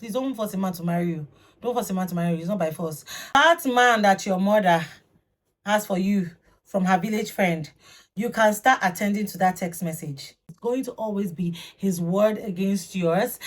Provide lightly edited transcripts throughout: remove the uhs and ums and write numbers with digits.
please don't force a man to marry you. Don't force a man to marry you. It's not by force. That man that your mother has for you from her village friend, you can start attending to that text message. It's going to always be his word against yours.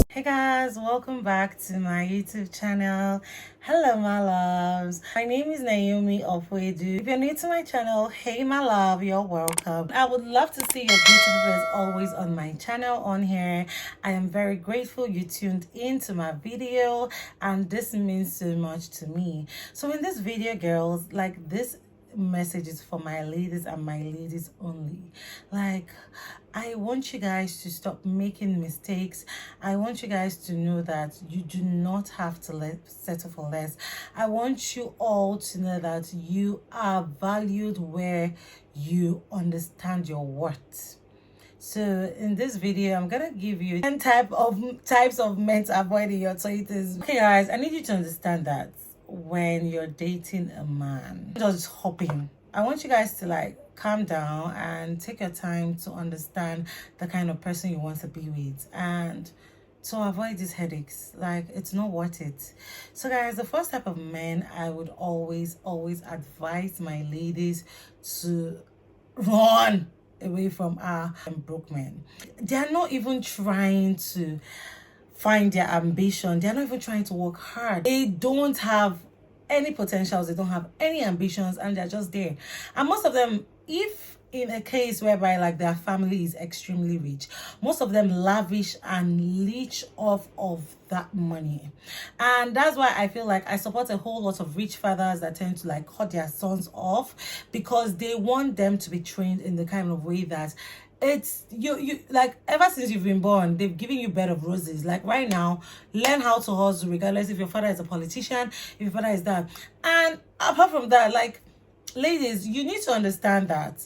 Hey guys, welcome back to my YouTube channel. Hello my loves, my name is Naomi Ofwedu. If you're new to my channel, hey my love, you're welcome. I would love to see your beautiful face always on my channel on here. I am very grateful you tuned into my video, and this means so much to me. So in this video, girls, like, this message is for my ladies and my ladies only. Like, I want you guys to stop making mistakes. I want you guys to know that you do not have to settle for less. I want you all to know that you are valued where you understand your worth. So in this video, I'm gonna give you 10 types of men to avoid in your 20s. Okay guys, I need you to understand that when you're dating a man, just hopping, I want you guys to like calm down and take your time to understand the kind of person you want to be with, and to avoid these headaches. Like, it's not worth it. So guys, the first type of men I would always advise my ladies to run away from are broke men. They're not even trying to find their ambition. They're not even trying to work hard. They don't have any potentials, they don't have any ambitions, and they're just there. And most of them, if in a case whereby like their family is extremely rich, most of them lavish and leech off of that money. And that's why I feel like I support a whole lot of rich fathers that tend to like cut their sons off, because they want them to be trained in the kind of way that it's you like, ever since you've been born, they've given you bed of roses. Like, right now, learn how to hustle, regardless if your father is a politician, if your father is that. And apart from that, like, ladies, you need to understand that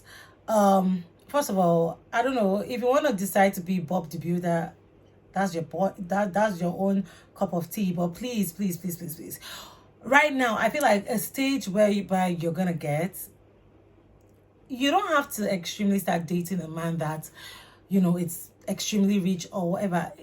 first of all, I don't know, if you want to decide to be Bob the Builder, that's your boy, that's your own cup of tea. But please, right now, I feel like a stage whereby you're gonna get, you don't have to extremely start dating a man that, you know, it's extremely rich or whatever.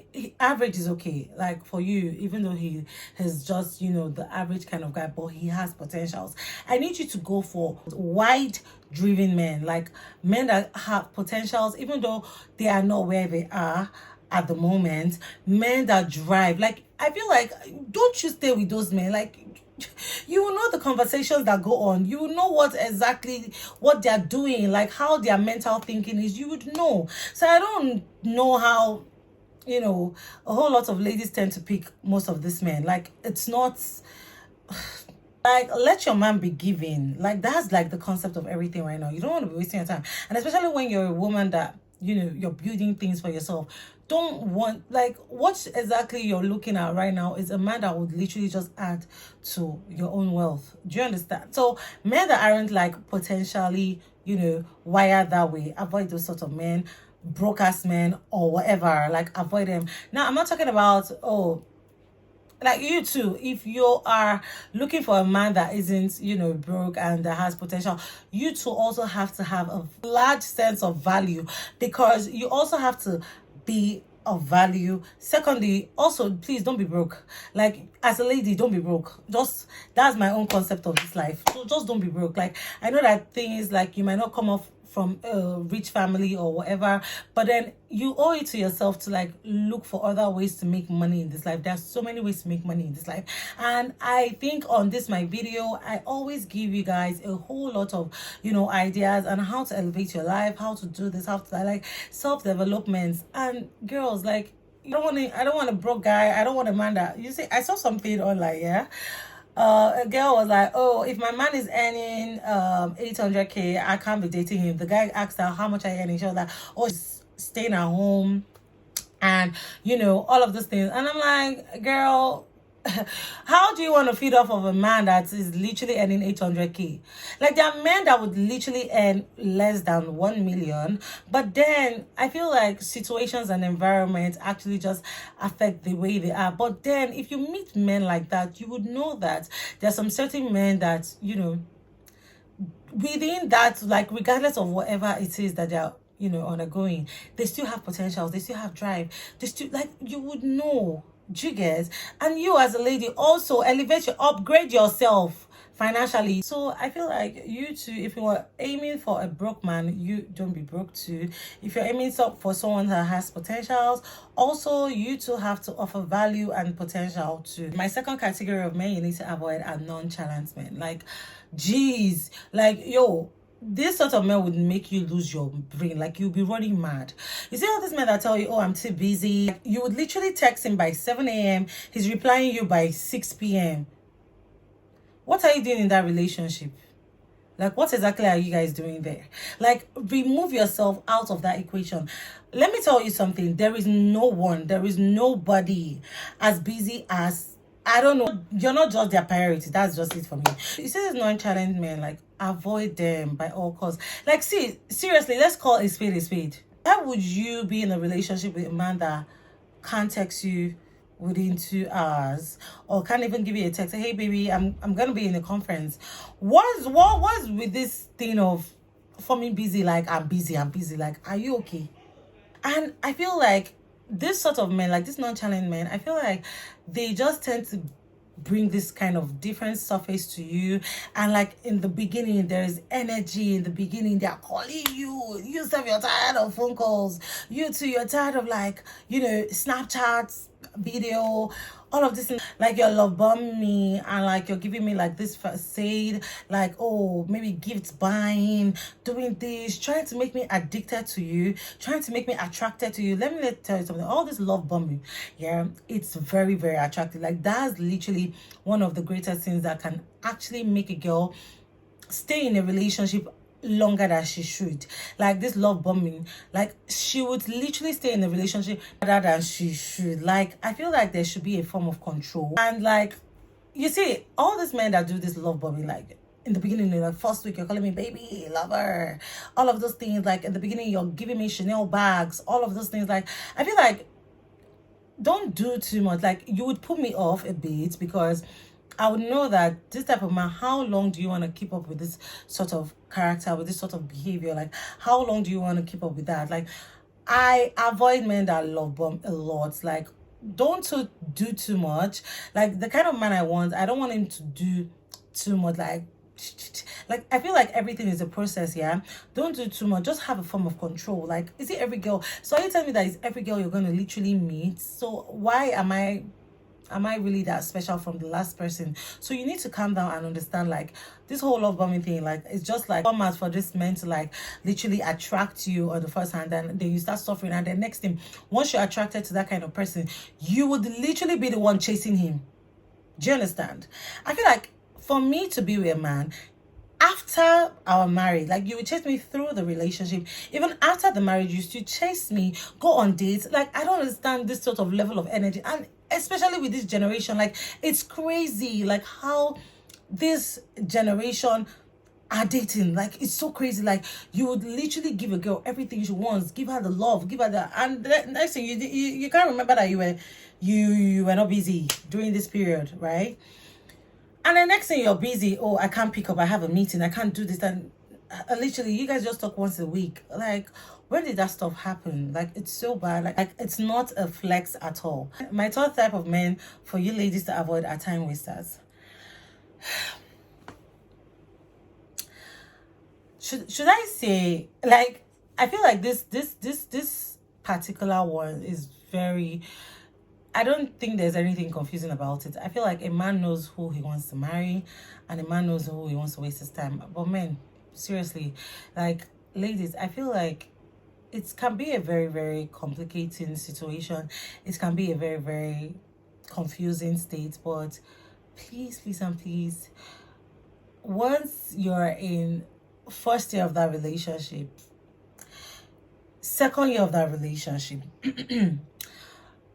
Average is okay, like, for you, even though he has just, you know, the average kind of guy, but he has potentials. I need you to go for wide driven men, like men that have potentials, even though they are not where they are at the moment. Men that drive. Like, I feel like, don't you stay with those men. Like, you will know the conversations that go on. You will know what they're doing, like how their mental thinking is. You would know. So I don't know how, you know, a whole lot of ladies tend to pick most of these men. Like, it's not like, let your man be giving. Like, that's like the concept of everything right now. You don't want to be wasting your time, and especially when you're a woman that, you know, you're building things for yourself. Don't want, like, what exactly you're looking at right now is a man that would literally just add to your own wealth. Do you understand? So men that aren't like potentially, you know, wired that way, avoid those sort of men. Broke ass men or whatever, like, avoid them. Now, I'm not talking about, oh, like, you too, if you are looking for a man that isn't, you know, broke and that has potential, you too also have to have a large sense of value, because you also have to be of value. Secondly, also, please don't be broke. Like, as a lady, don't be broke. Just, that's my own concept of this life. So just don't be broke. Like, I know that things like, you might not come off from a rich family or whatever, but then you owe it to yourself to like look for other ways to make money in this life. There's so many ways to make money in this life, and I think on this my video, I always give you guys a whole lot of, you know, ideas on how to elevate your life, how to do this, how to like self-development. And girls, like, I don't want a broke guy. I don't want a man that, you see, I saw something online, yeah. A girl was like, oh, if my man is earning 800k, I can't be dating him. The guy asked her how much I earning. She was like, oh, he's staying at home, and, you know, all of those things. And I'm like, girl, how do you want to feed off of a man that is literally earning 800k? Like, there are men that would literally earn less than 1 million, but then I feel like situations and environment actually just affect the way they are. But then if you meet men like that, you would know that there are some certain men that, you know, within that, like regardless of whatever it is that they're, undergoing, they still have potentials, they still have drive, they still, like, you would know. Jiggers. And you as a lady also elevate your, upgrade yourself financially. So I feel like you too, if you are aiming for a broke man, you don't be broke too. If you're aiming for someone that has potentials, also you too have to offer value and potential too. My second category of men you need to avoid are nonchalant men. Like, geez, like, yo, this sort of men would make you lose your brain. Like, you'll be running mad. You see all these men that tell you, oh, I'm too busy. You would literally text him by 7 a.m. He's replying you by 6 p.m. What are you doing in that relationship? Like, what exactly are you guys doing there? Like, remove yourself out of that equation. Let me tell you something. There is nobody as busy as, I don't know, you're not just their priority. That's just it for me. You see these nonchalant men, like, avoid them by all costs. Like, see, seriously, let's call a spade a spade. Why would you be in a relationship with a man that can't text you within 2 hours, or can't even give you a text, hey baby, I'm gonna be in a conference? What was with this thing of forming busy? Like, I'm busy, like, are you okay? And I feel like this sort of men, like this nonchalant men, I feel like they just tend to bring this kind of different surface to you. And like, in the beginning, there is energy. In the beginning, they're calling you stuff, you're tired of phone calls, you too, you're tired of, like, Snapchats, video, all of this, like, you're love bombing me, and like, you're giving me like this facade, like, oh, maybe gifts buying, doing this, trying to make me addicted to you, trying to make me attracted to you. Let me tell you something. All this love bombing, yeah, it's very, very attractive. Like, that's literally one of the greatest things that can actually make a girl stay in a relationship longer than she should. Like, this love bombing, like, she would literally stay in a relationship rather than she should. Like, I feel like there should be a form of control. And like, you see, all these men that do this love bombing, like, in the beginning, like, first week, you're calling me baby, lover, all of those things. Like, in the beginning, you're giving me Chanel bags, all of those things. Like, I feel like, don't do too much. Like, you would put me off a bit, because I would know that this type of man, how long do you want to keep up with this sort of character, with this sort of behavior? Like, how long do you want to keep up with that? Like, I avoid men that love bomb a lot. Like, don't do too much. Like, the kind of man I want, I don't want him to do too much. Like, I feel like everything is a process, yeah. Don't do too much. Just have a form of control. Like, is it every girl? So are you telling me that it's every girl you're going to literally meet? So why am I really that special from the last person? So you need to calm down and understand, like, this whole love bombing thing, like, it's just like format for this men to, like, literally attract you on the first hand, and then you start suffering. And then next thing, once you're attracted to that kind of person, you would literally be the one chasing him. Do you understand? I feel like, for me to be with a man, after our marriage, like, you would chase me through the relationship. Even after the marriage, you still chase me, go on dates. Like, I don't understand this sort of level of energy. And especially with this generation, like, it's crazy, like, how this generation are dating. Like, it's so crazy. Like, you would literally give a girl everything she wants, give her the love, give her the, and the next thing, you can't remember that you were not busy during this period, right? And the next thing, you're busy. Oh, I can't pick up, I have a meeting, I can't do this. And literally, you guys just talk once a week. Like, when did that stuff happen? Like, it's so bad. Like, it's not a flex at all. My third type of men for you ladies to avoid are time wasters. Should I say, like, I feel like this particular one is very, I don't think there's anything confusing about it. I feel like a man knows who he wants to marry, and a man knows who he wants to waste his time. But men, seriously, like, ladies, I feel like it can be a very, very complicating situation. It can be a very, very confusing state. But please, please, and please, once you're in first year of that relationship, second year of that relationship,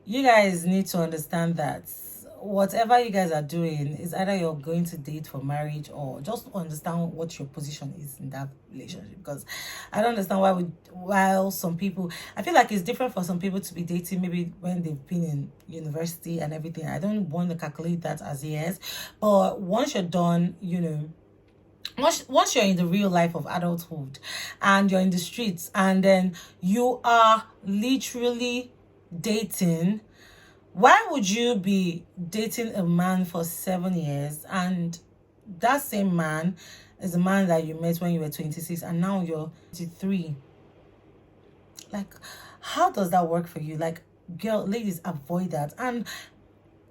you guys need to understand that whatever you guys are doing is either you're going to date for marriage, or just understand what your position is in that relationship. Because I don't understand while some people, I feel like it's different for some people to be dating maybe when they've been in university and everything. I don't want to calculate that as years, but once you're done, once you're in the real life of adulthood and you're in the streets and then you are literally dating, why would you be dating a man for 7 years and that same man is a man that you met when you were 26 and now you're 23? Like, how does that work for you? Like, girl, ladies, avoid that. And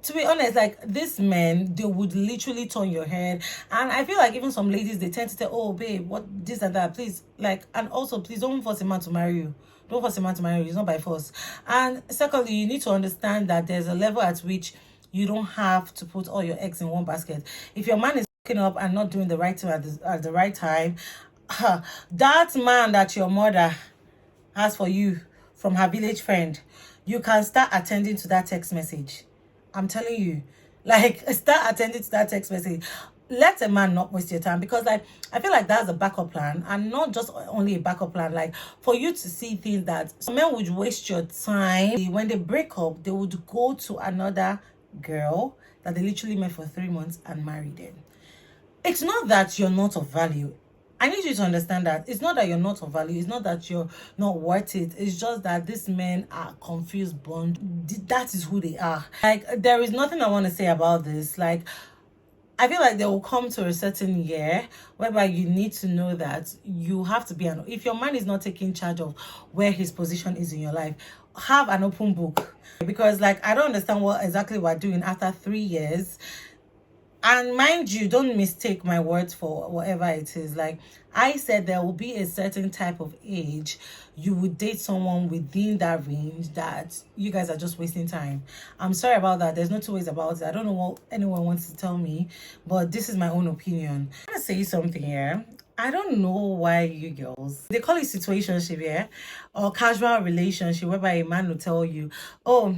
to be honest, like, these men, they would literally turn your head. And I feel like even some ladies, they tend to say, oh babe, what this and that, please. Like, and also, please don't force a man to marry you. Don't force a man to marry you. It's not by force. And secondly, you need to understand that there's a level at which you don't have to put all your eggs in one basket. If your man is waking up and not doing the right thing at the right time, that man that your mother has for you from her village friend, you can start attending to that text message. I'm telling you, like, start attending to that text message. Let a man not waste your time, because like, I feel like that's a backup plan, and not just only a backup plan, like for you to see things that some men would waste your time. When they break up, they would go to another girl that they literally met for 3 months and marry them. It's not that you're not of value. I need you to understand that it's not that you're not of value. It's not that you're not worth it. It's just that these men are confused bond. That is who they are. Like, there is nothing I want to say about this. Like, I feel like they will come to a certain year whereby you need to know that you have to be if your man is not taking charge of where his position is in your life, have an open book. Because like, I don't understand what exactly we're doing after 3 years. And mind you, don't mistake my words for whatever it is. Like I said, there will be a certain type of age you would date someone within that range that you guys are just wasting time. I'm sorry about that. There's no two ways about it. I don't know what anyone wants to tell me, but this is my own opinion. I'm gonna say something here. I don't know why you girls, they call it situationship, yeah, or casual relationship, whereby a man will tell you, oh,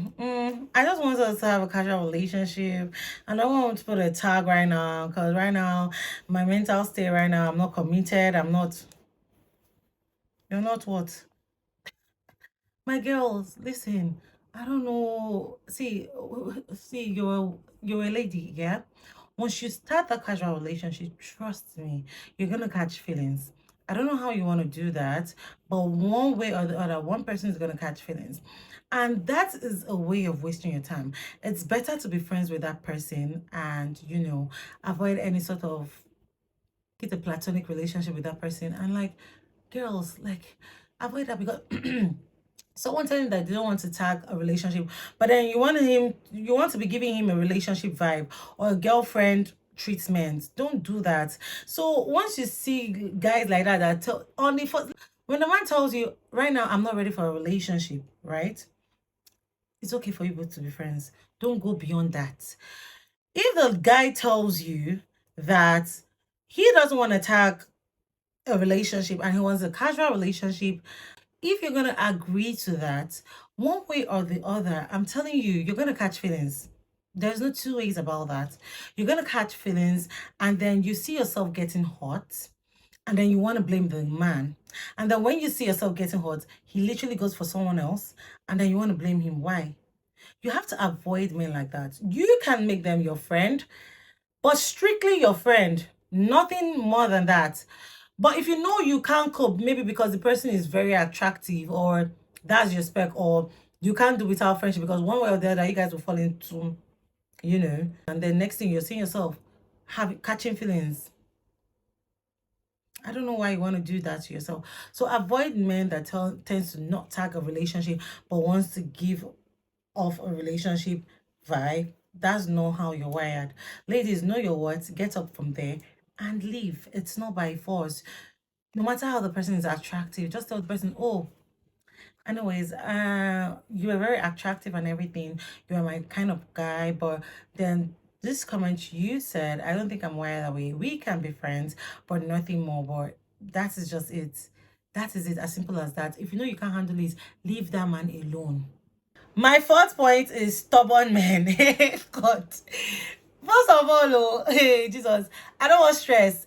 I just want us to have a casual relationship and I don't want to put a tag right now because right now my mental state right now, I'm not committed. You're not what? My girls, listen, I don't know. See, you're a lady, yeah? Once you start that casual relationship, trust me, you're gonna catch feelings. I don't know how you want to do that, but one way or the other, one person is gonna catch feelings. And that is a way of wasting your time. It's better to be friends with that person and, avoid any sort of get a platonic relationship with that person. And like, girls, like, avoid that because someone telling that they don't want to tag a relationship, but then you want to be giving him a relationship vibe or a girlfriend treatment. Don't do that. So once you see guys like that only for when the man tells you right now I'm not ready for a relationship, right? It's okay for you both to be friends. Don't go beyond that. If the guy tells you that he doesn't want to tag a relationship and he wants a casual relationship, if you're going to agree to that, one way or the other, I'm telling you, you're going to catch feelings. There's no two ways about that. You're going to catch feelings, and then you see yourself getting hot, and then you want to blame the man. And then when you see yourself getting hot, he literally goes for someone else, and then you want to blame him. Why? You have to avoid men like that. You can make them your friend, but strictly your friend, nothing more than that. But if you know you can't cope, maybe because the person is very attractive or that's your spec, or you can't do without friendship because one way or the other you guys will fall into, and then next thing you're seeing yourself catching feelings. I don't know why you want to do that to yourself. So avoid men that tends to not tag a relationship but wants to give off a relationship vibe. That's not how you're wired. Ladies, know your words, get up from there and leave. It's not by force. No matter how the person is attractive, just tell the person, oh, anyways, you are very attractive and everything. You are my kind of guy, but then this comment you said, I don't think I'm wired that way. We can be friends, but nothing more. But that is just it. That is it, as simple as that. If you know you can't handle it, leave that man alone. My fourth point is stubborn men. God. First of all, oh, hey, Jesus, I don't want stress.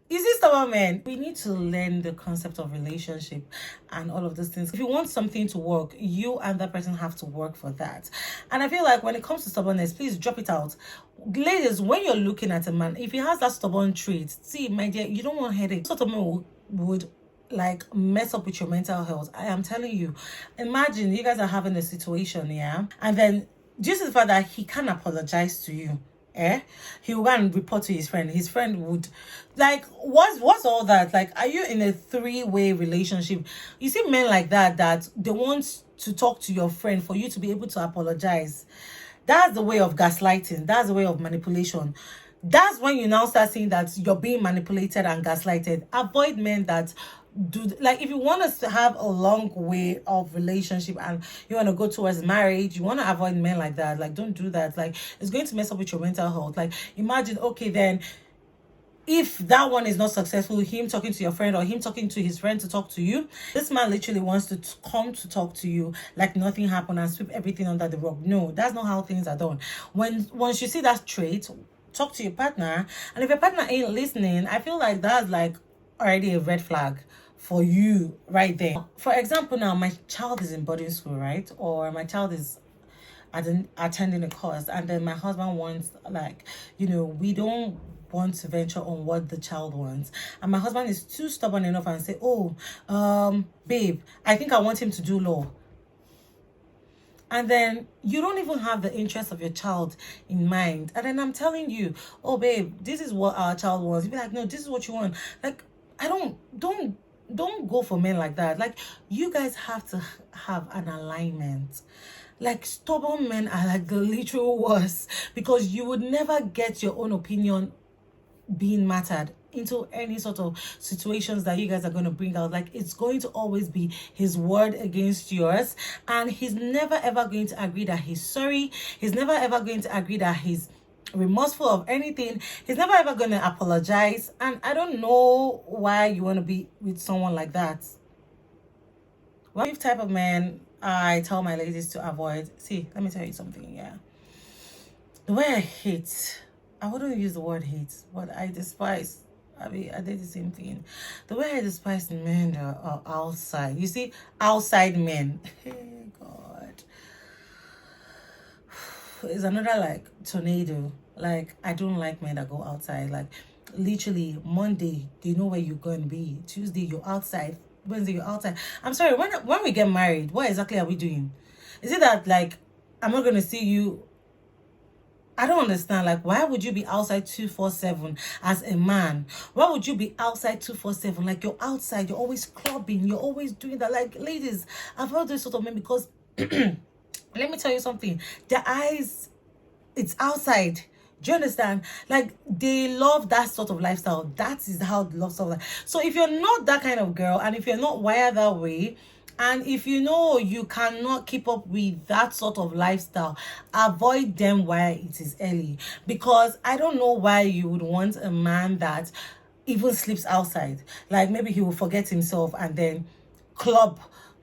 Is this stubborn men? We need to learn the concept of relationship and all of those things. If you want something to work, you and that person have to work for that. And I feel like when it comes to stubbornness, please drop it out. Ladies, when you're looking at a man, if he has that stubborn trait, see, my dear, you don't want headache. Sort of man would like mess up with your mental health. I am telling you. Imagine you guys are having a situation, yeah, and then due to the fact that he can't apologize to you, he will go and report to his friend. His friend would, like, what's all that? Like, are you in a three-way relationship? You see men like that they want to talk to your friend for you to be able to apologize. That's the way of gaslighting. That's the way of manipulation. That's when you now start seeing that you're being manipulated and gaslighted. Avoid men that do, like, if you want us to have a long way of relationship and you want to go towards marriage, you want to avoid men like that. Like, don't do that. Like, it's going to mess up with your mental health. Like, imagine, okay, then if that one is not successful, him talking to your friend or him talking to his friend to talk to you, this man literally wants to come to talk to you like nothing happened and sweep everything under the rug. No, that's not how things are done. Once you see that trait, talk to your partner. And if your partner ain't listening, I feel like that's like already a red flag for you right there. For example, now my child is in boarding school, right? Or my child is attending a course, and then my husband wants, like, we don't want to venture on what the child wants, and my husband is too stubborn enough and say, oh, babe, I think I want him to do law. And then you don't even have the interest of your child in mind, and then I'm telling you, oh babe, this is what our child wants. You'd be like, no, this is what you want. Like, I don't go for men like that. Like, you guys have to have an alignment. Like, stubborn men are like the literal worst, because you would never get your own opinion being mattered into any sort of situations that you guys are going to bring out. Like, it's going to always be his word against yours, and he's never ever going to agree that he's sorry. He's never ever going to agree that he's remorseful of anything. He's never ever going to apologize, and I don't know why you want to be with someone like that. What type of man I tell my ladies to avoid? See, let me tell you something. Yeah, the way I hate, I wouldn't use the word hate, but I despise, I mean, I did the same thing. The way I despise men that are outside. You see, outside men. Hey, God. It's another, like, tornado. Like, I don't like men that go outside. Like, literally, Monday, they know where you're going to be. Tuesday, you're outside. Wednesday, you're outside. I'm sorry, when we get married, what exactly are we doing? Is it that, like, I'm not going to see you? I don't understand. Like, why would you be outside 247 as a man? Why would you be outside 247? Like, you're outside, you're always clubbing, you're always doing that. Like, ladies, I've heard this sort of men because let me tell you something. Their eyes, it's outside. Do you understand? Like, they love that sort of lifestyle. That is how they love stuff like. So if you're not that kind of girl, and if you're not wired that way, and if you know you cannot keep up with that sort of lifestyle, avoid them while it is early. Because I don't know why you would want a man that even sleeps outside. Like, maybe he will forget himself and then club,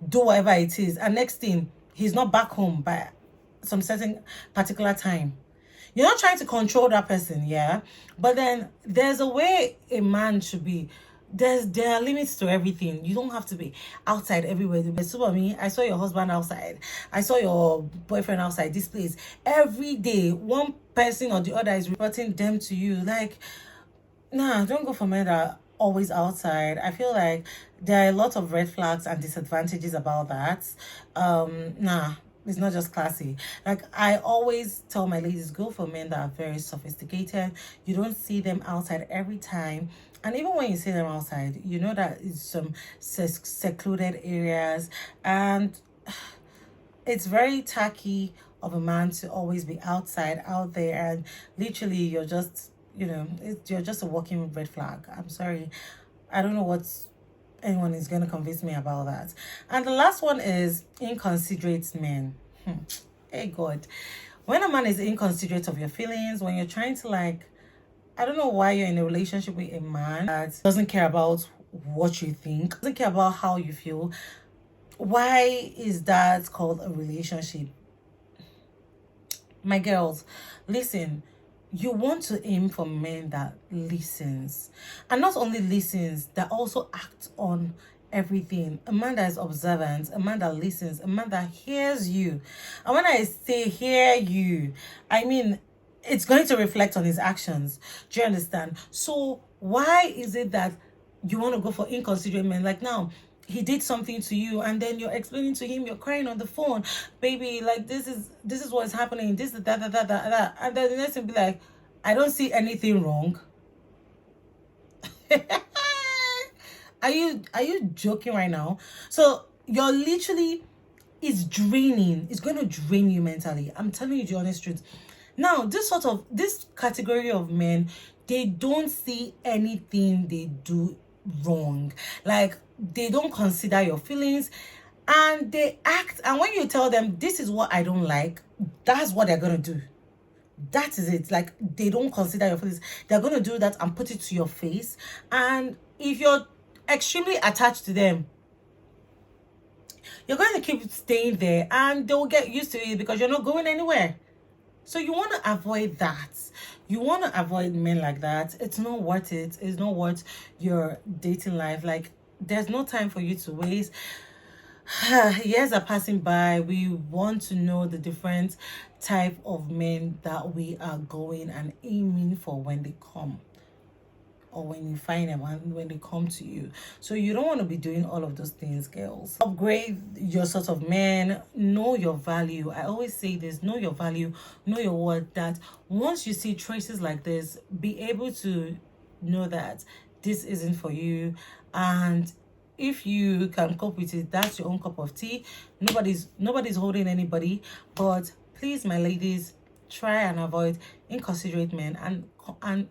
do whatever it is, and next thing, he's not back home by some certain particular time. You're not trying to control that person, yeah? But then there's a way a man should be. There are limits to everything. You don't have to be outside everywhere. So me, I saw your husband outside. I saw your boyfriend outside this place. Every day, one person or the other is reporting them to you. Like, nah, don't go for men that are always outside. I feel like there are a lot of red flags and disadvantages about that. Nah, it's not just classy. Like, I always tell my ladies, go for men that are very sophisticated. You don't see them outside every time. And even when you see them outside, you know that it's some secluded areas. And it's very tacky of a man to always be outside, out there. And literally, you're just, you're just a walking red flag. I'm sorry. I don't know what anyone is going to convince me about that. And the last one is inconsiderate men. Hey, God. When a man is inconsiderate of your feelings, when you're trying to, like, I don't know why you're in a relationship with a man that doesn't care about what you think, doesn't care about how you feel. Why is that called a relationship? My girls, listen, you want to aim for men that listens, and not only listens, that also acts on everything. A man that is observant, a man that listens, a man that hears you. And when I say hear you, I mean it's going to reflect on his actions. Do you understand? So why is it that you want to go for inconsiderate men? Like now, he did something to you and then you're explaining to him, you're crying on the phone, baby, like this is what's happening, this is that, and then the next thing be like, I don't see anything wrong. Are you joking right now? So you're literally, it's draining. It's going to drain you mentally. I'm telling you the honest truth. Now, this category of men, they don't see anything they do wrong. Like, they don't consider your feelings, and they act. And when you tell them this is what I don't like, that's what they're gonna do. That is it. Like, they don't consider your feelings. They're gonna do that and put it to your face. And if you're extremely attached to them, you're going to keep staying there, and they'll get used to it because you're not going anywhere. So you want to avoid that. You want to avoid men like that. It's not worth it. It's not worth your dating life. Like, there's no time for you to waste. Years are passing by. We want to know the different type of men that we are going and aiming for when they come, or when you find them and when they come to you. So you don't want to be doing all of those things, girls. Upgrade your sort of man. Know your value. I always say this: know your value, know your worth. That once you see traces like this, be able to know that this isn't for you. And if you can cope with it, that's your own cup of tea. Nobody's holding anybody. But please, my ladies, try and avoid inconsiderate men, and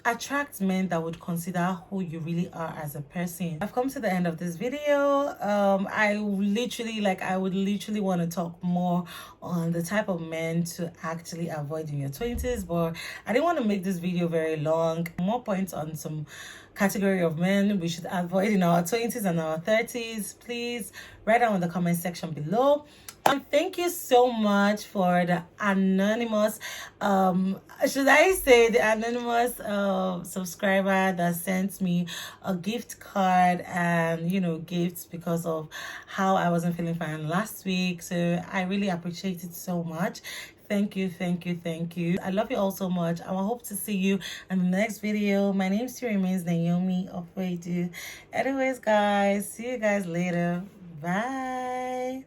attract men that would consider who you really are as a person. I've come to the end of this video. I would literally want to talk more on the type of men to actually avoid in your 20s, but I didn't want to make this video very long. More points on some category of men we should avoid in our 20s and our 30s, please write down in the comment section below. And thank you so much for the anonymous, should I say the anonymous subscriber that sent me a gift card and, gifts because of how I wasn't feeling fine last week. So I really appreciate it so much. Thank you, thank you, thank you. I love you all so much. I hope to see you in the next video. My name still remains Naomi of Anyways, guys, see you guys later. Bye.